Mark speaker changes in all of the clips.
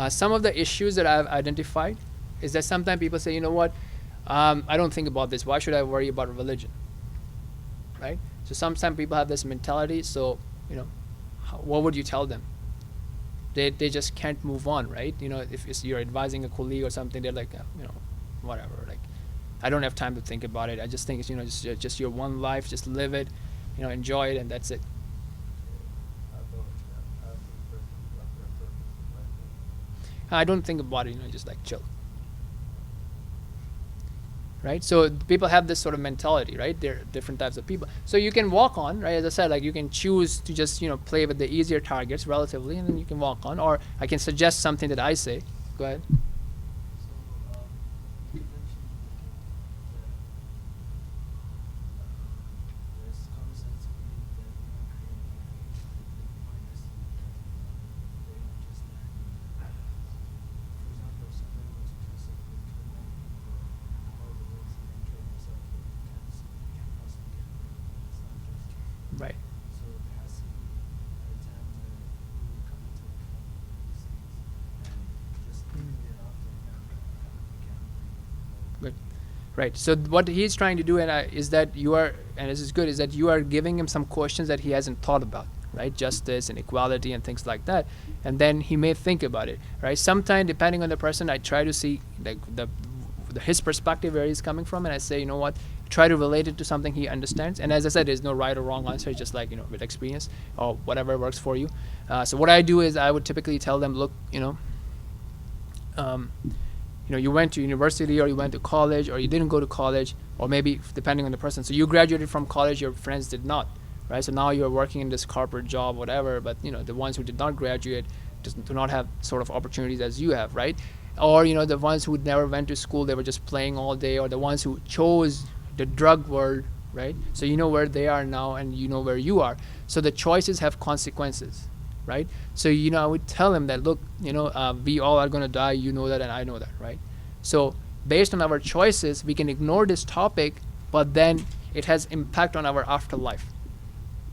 Speaker 1: Some of the issues that I've identified is that sometimes people say, you know what, I don't think about this. Why should I worry about religion, right? So sometimes people have this mentality. So, you know, what would you tell them? They just can't move on, right? You know, if you're advising a colleague or something, they're like, you know, whatever. Like, I don't have time to think about it. I just think it's, you know, just your one life, just live it, you know, enjoy it, and that's it. I don't think about it, you know, just like chill, right? So people have this sort of mentality, right? There are different types of people. So you can walk on, right? As I said, like you can choose to just, you know, play with the easier targets relatively, and then you can walk on. Or I can suggest something that I say. Go ahead. Right. Good. Right. So what he's trying to do, and is that you are, and this is good, is that you are giving him some questions that he hasn't thought about, right? Justice and equality and things like that, and then he may think about it, right? Sometimes, depending on the person, I try to see like his perspective where he's coming from, and I say, you know what, try to relate it to something he understands. And as I said, there's no right or wrong answer. It's just like, you know, with experience or whatever works for you. So what I do is I would typically tell them, look, um, you went to university or you went to college or you didn't go to college, or maybe depending on the person. So you graduated from college, your friends did not, right? So now you're working in this corporate job, whatever. But you know, the ones who did not graduate do not have sort of opportunities as you have, right? Or you know, the ones who never went to school, they were just playing all day, or the ones who chose the drug world, right? So you know where they are now, and you know where you are. So the choices have consequences, right? So you know, I would tell him that, look, we all are gonna die. You know that, and I know that, right? So based on our choices, we can ignore this topic, but then it has impact on our afterlife,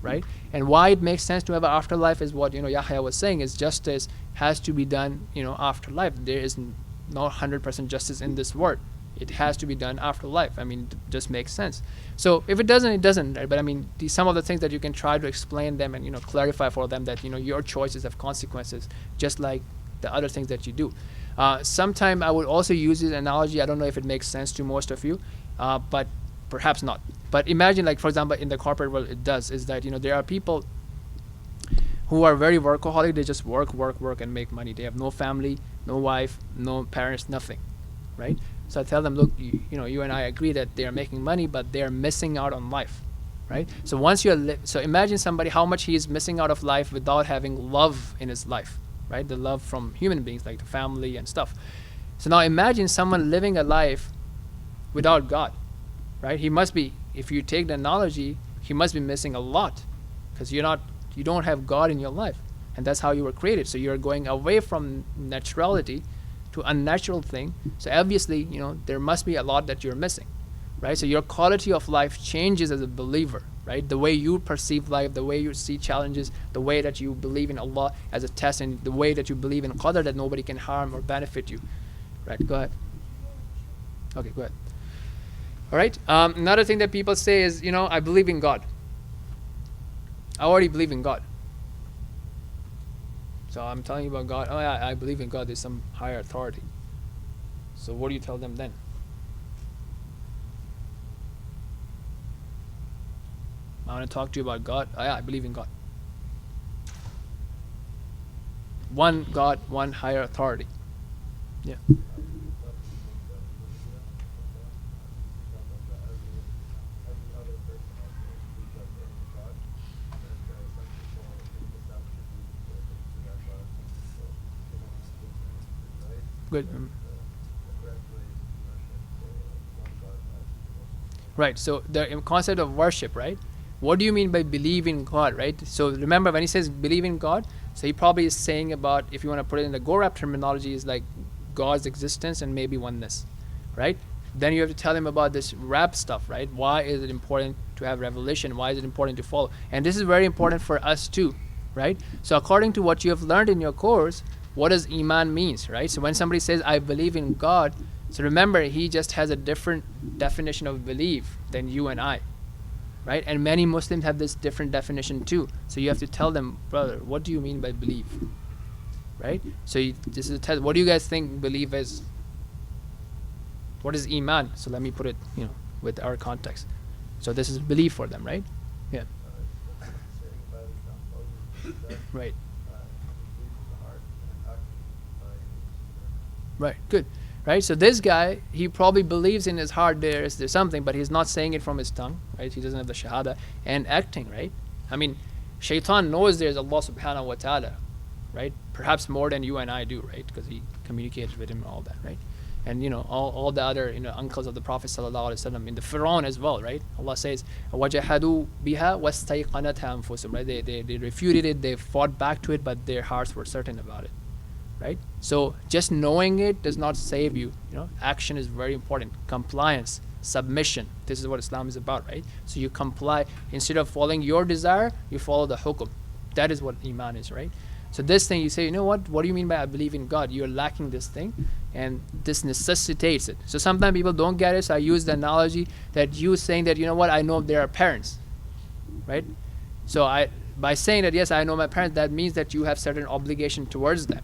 Speaker 1: right? And why it makes sense to have an afterlife is what Yahya was saying, is justice has to be done afterlife. There is no 100% justice in this world. It has to be done after life. I mean, it just makes sense. So if it doesn't, it doesn't, right? But I mean, some of the things that you can try to explain them and clarify for them that your choices have consequences, just like the other things that you do. Sometime I would also use this analogy. I don't know if it makes sense to most of you, but perhaps not. But imagine, like, for example, in the corporate world, it does, is that there are people who are very workaholic. They just work, work, work, and make money. They have no family, no wife, no parents, nothing, right? So I tell them, look, you and I agree that they are making money, but they are missing out on life, right? So once so imagine somebody, how much he is missing out of life without having love in his life, right? The love from human beings, like the family and stuff. So now imagine someone living a life without God, right? He must be, if you take the analogy, he must be missing a lot, because you don't have God in your life, and that's how you were created. So you're going away from naturality to unnatural thing. So obviously, there must be a lot that you're missing, right? So your quality of life changes as a believer, right? The way you perceive life, the way you see challenges, the way that you believe in Allah as a test, and the way that you believe in Qadr, that nobody can harm or benefit you, right? Go ahead. Okay, go ahead. All right. Another thing that people say is, I believe in God. I already believe in God. So I'm telling you about God. Oh yeah, I believe in God. There's some higher authority. So what do you tell them then? I want to talk to you about God. Oh yeah, I believe in God. One God, one higher authority. Yeah. Good. Right. So the concept of worship, right? What do you mean by believe in God, right? So remember, when he says believe in God, so he probably is saying about, if you want to put it in the Gorab terminology, is like God's existence and maybe oneness, right? Then you have to tell him about this rap stuff, right? Why is it important to have revelation? Why is it important to follow? And this is very important for us too, right? So according to what you have learned in your course, what does iman means, right? So when somebody says I believe in God, so remember, he just has a different definition of belief than you and I, right? And many Muslims have this different definition too. So you have to tell them, brother, what do you mean by belief, right? So this is a test. What do you guys think belief is? What is iman? So let me put it, with our context. So this is belief for them, right? Yeah. Right. Right. Good. Right. So this guy, he probably believes in his heart there's something, but he's not saying it from his tongue, right? He doesn't have the shahada and acting, right? I mean, shaitan knows there's Allah subhanahu wa ta'ala, right? Perhaps more than you and I do, right? Because he communicates with him and all that, right? And all the other uncles of the Prophet sallallahu alaihi wasallam, in the Pharaoh as well, right? Allah says, "Wajahadu biha wastayqanatha anfusum." Right? They refuted it, they fought back to it, but their hearts were certain about it, right? So just knowing it does not save you. Action is very important. Compliance, submission. This is what Islam is about, right? So you comply instead of following your desire, you follow the hukum. That is what iman is, right? So this thing, you say, what do you mean by I believe in God? You're lacking this thing, and this necessitates it. So sometimes people don't get it, so I use the analogy that you saying that, I know there are parents, right? So by saying that, yes, I know my parents, that means that you have certain obligation towards them,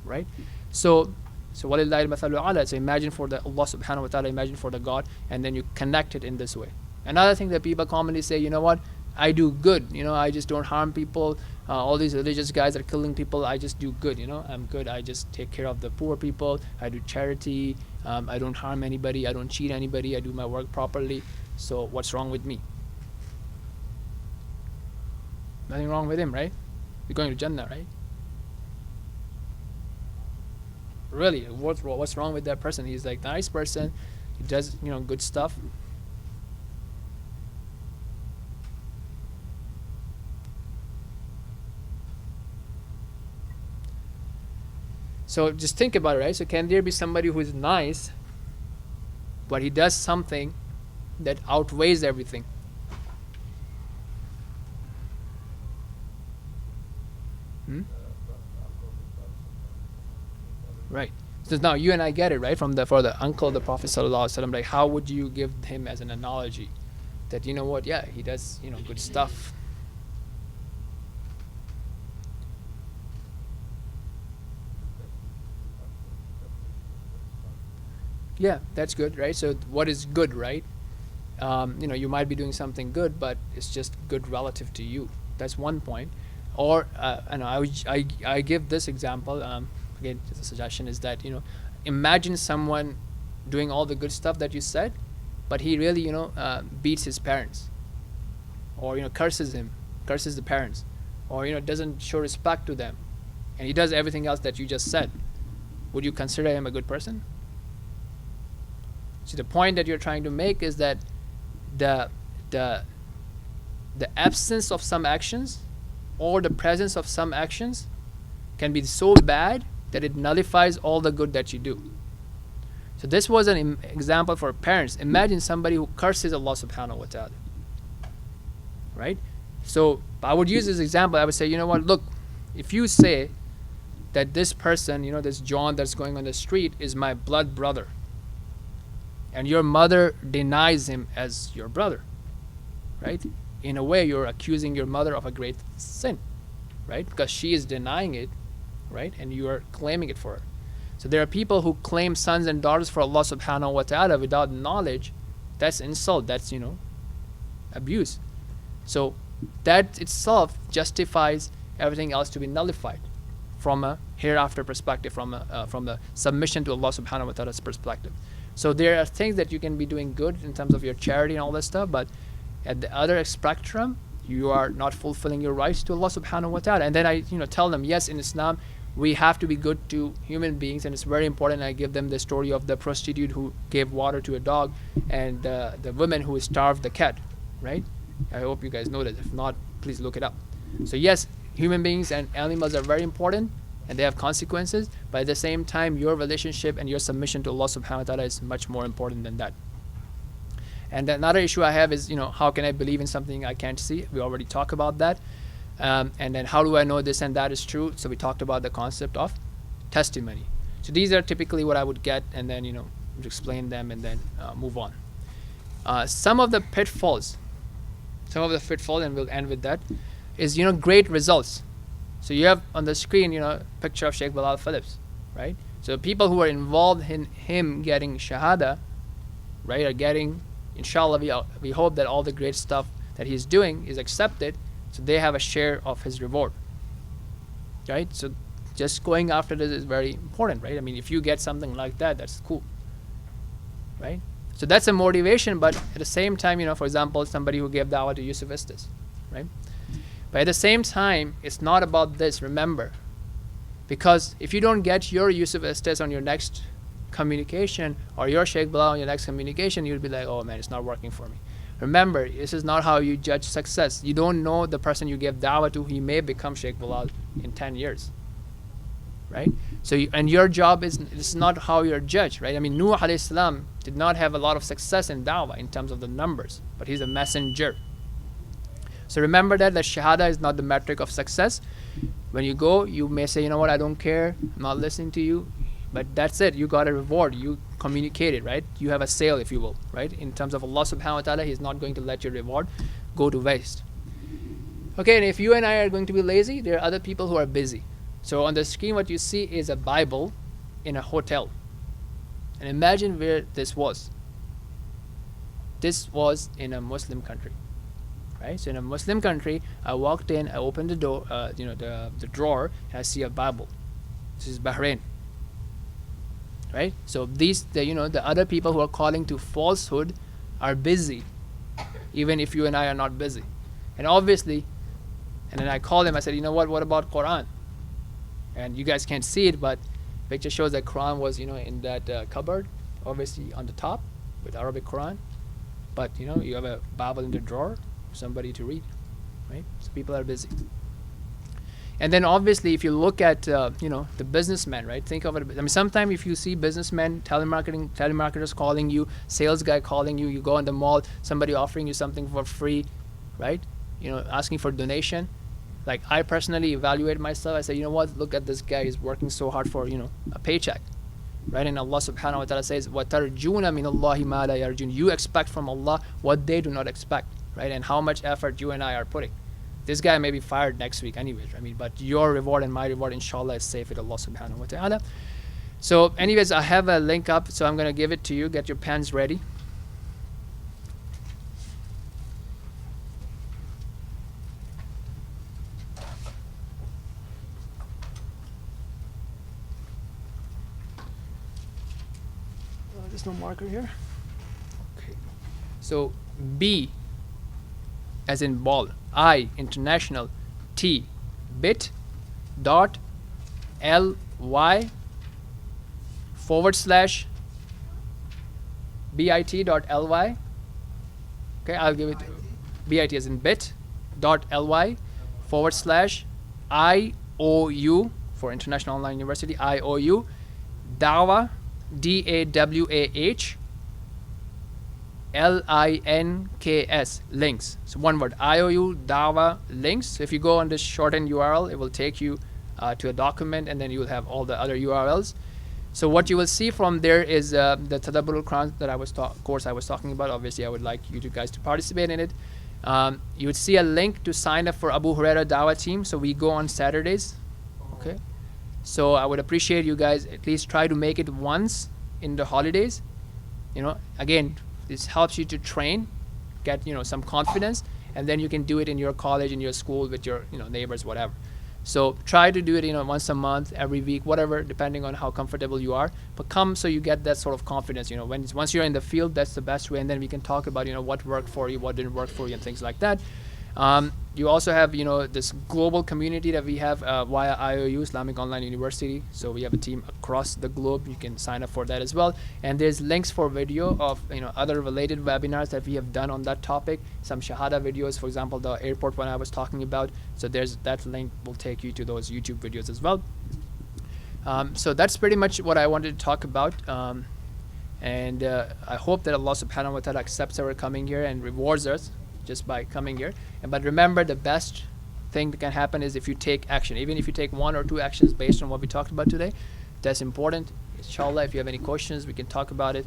Speaker 1: right? So وَلِلَّهِ الْمَثَلُ الْأَعْلَى. So imagine for the Allah subhanahu wa ta'ala, imagine for the God, and then you connect it in this way. Another thing that people commonly say, I do good, I just don't harm people. All these religious guys are killing people. I just do good, I'm good. I just take care of the poor people. I do charity. I don't harm anybody. I don't cheat anybody. I do my work properly. So what's wrong with me? Nothing wrong with him, right? You're going to Jannah, right? Really, what's wrong with that person? He's like a nice person. He does, good stuff. So just think about it, right? So can there be somebody who is nice, but he does something that outweighs everything? Right. So now you and I get it, right? For the uncle of the Prophet sallallahu alaihi wasallam, like how would you give him as an analogy? That yeah, he does good stuff. Yeah, that's good, right? So what is good, right? You might be doing something good, but it's just good relative to you. That's one point. Or I give this example. Again, just a suggestion is that imagine someone doing all the good stuff that you said, but he really beats his parents, or curses the parents, or doesn't show respect to them, and he does everything else that you just said. Would you consider him a good person? See, the point that you're trying to make is that the absence of some actions or the presence of some actions can be so bad that it nullifies all the good that you do. So this was an example for parents. Imagine somebody who curses Allah subhanahu wa ta'ala, right? So I would use this example. I would say, look, if you say that this person, this John that's going on the street is my blood brother, and your mother denies him as your brother, right? In a way, you're accusing your mother of a great sin, right? Because she is denying it, right? And you are claiming it for her. So there are people who claim sons and daughters for Allah subhanahu wa ta'ala without knowledge. That's insult. That's, abuse. So that itself justifies everything else to be nullified from a hereafter perspective, from the submission to Allah subhanahu wa ta'ala's perspective. So there are things that you can be doing good in terms of your charity and all that stuff, but at the other spectrum, you are not fulfilling your rights to Allah subhanahu wa ta'ala. And then I tell them, yes, in Islam, we have to be good to human beings, and it's very important. I give them the story of the prostitute who gave water to a dog, and the woman who starved the cat, right? I hope you guys know that. If not, please look it up. So yes, human beings and animals are very important, and they have consequences, but at the same time, your relationship and your submission to Allah subhanahu wa ta'ala is much more important than that. And another issue I have is, how can I believe in something I can't see? We already talked about that. And then how do I know this and that is true? So we talked about the concept of testimony. So these are typically what I would get, and then explain them and then move on. Some of the pitfalls, and we'll end with that, is great results. So you have on the screen picture of Sheikh Bilal Phillips, right? So people who are involved in him getting shahada, right, are getting, inshallah, we hope that all the great stuff that he's doing is accepted, so they have a share of his reward, right? So just going after this is very important, right? I mean, if you get something like that, that's cool, right? So that's a motivation, but at the same time, for example, somebody who gave dawah to Yusuf Estes, right? But at the same time, it's not about this, remember. Because if you don't get your Yusuf Estes on your next communication, or your Sheikh Bilal on your next communication, you'll be like, oh man, it's not working for me. Remember, this is not how you judge success. You don't know the person you gave dawah to, he may become Sheikh Bilal in 10 years. Right? So, and your job this is not how you're judged, right? I mean, Nuh alayhi salam did not have a lot of success in dawah in terms of the numbers, but he's a messenger. So remember that shahada is not the metric of success. When you go, you may say, you know what, I don't care, I'm not listening to you, but that's it, you got a reward, you communicated, right? You have a sale, if you will, right? In terms of Allah subhanahu wa ta'ala, He's not going to let your reward go to waste. Okay, and if you and I are going to be lazy, there are other people who are busy. So on the screen, what you see is a Bible in a hotel. And imagine where this was. This was in a Muslim country, right? So in a Muslim country, I walked in, I opened the door, the drawer, and I see a Bible. This is Bahrain, right? So the other people who are calling to falsehood are busy, even if you and I are not busy. And obviously, and then I called them, I said, you know what about Quran? And you guys can't see it, but picture shows that Quran was, in that cupboard, obviously on the top with Arabic Quran. But, you have a Bible in the drawer for somebody to read, right? So people are busy. And then obviously, if you look at, the businessmen, right? Think of it. I mean, sometimes if you see businessmen, telemarketers calling you, sales guy calling you, you go in the mall, somebody offering you something for free, right? Asking for donation. Like, I personally evaluate myself. I say, you know what? Look at this guy. He's working so hard for, a paycheck, right? And Allah subhanahu wa ta'ala says, وَتَرْجُونَ مِنَ اللَّهِ مَا لَا يَرْجُونَ. You expect from Allah what they do not expect, right? And how much effort you and I are putting. This guy may be fired next week anyways. I mean, but your reward and my reward, inshallah, is safe with Allah subhanahu wa ta'ala. So anyways, I have a link up, so I'm going to give it to you. Get your pens ready. There's no marker here. Okay. So B as in ball, I international, T bit dot ly / bit.ly. Okay, I'll give it bit as in bit dot ly / IOU for International Online University, IOU Dawah DAWAH LINKS links. So one word, IOU Dawah links. So if you go on this shortened URL, it will take you to a document, and then you will have all the other URLs. So what you will see from there is the Tadabbur al-Quran that course I was talking about. Obviously, I would like you guys to participate in it. You would see a link to sign up for Abu Huraira Dawah team. So we go on Saturdays. Okay. So I would appreciate you guys at least try to make it once in the holidays. Again, this helps you to train, get some confidence, and then you can do it in your college, in your school, with your neighbors, whatever. So try to do it once a month, every week, whatever, depending on how comfortable you are. But come so you get that sort of confidence. Once you're in the field, that's the best way, and then we can talk about what worked for you, what didn't work for you, and things like that. You also have this global community that we have via IOU, Islamic Online University. So we have a team across the globe. You can sign up for that as well. And there's links for video of other related webinars that we have done on that topic. Some Shahada videos, for example, the airport one I was talking about. So there's that link will take you to those YouTube videos as well. So that's pretty much what I wanted to talk about. And I hope that Allah subhanahu wa ta'ala accepts our coming here and rewards us just by coming here. But remember, the best thing that can happen is if you take action. Even if you take 1 or 2 actions based on what we talked about today, that's important. Inshallah, if you have any questions, we can talk about it.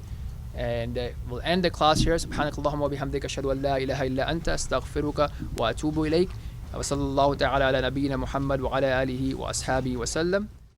Speaker 1: And we'll end the class here. سبحانك اللهم وبحمدك أشهد أن لا إله إلا أنت أستغفرك وأتوب إليك. وصلى الله تعالى على نبينا محمد وعلى آله وأصحابه وسلم.